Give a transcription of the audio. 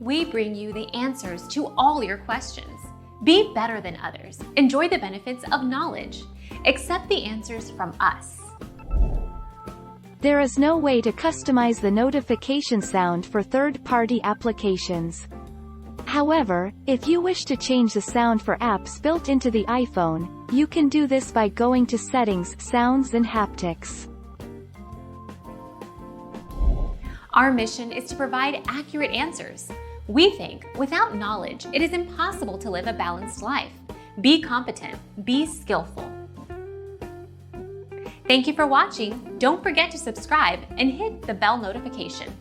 We bring you the answers to all your questions. Be better than others. Enjoy the benefits of knowledge. Accept the answers from us. There is no way to customize the notification sound for third-party applications. However, if you wish to change the sound for apps built into the iPhone, you can do this by going to Settings, Sounds and Haptics. Our mission is to provide accurate answers. We think without knowledge, it is impossible to live a balanced life. Be competent, be skillful. Thank you for watching. Don't forget to subscribe and hit the bell notification.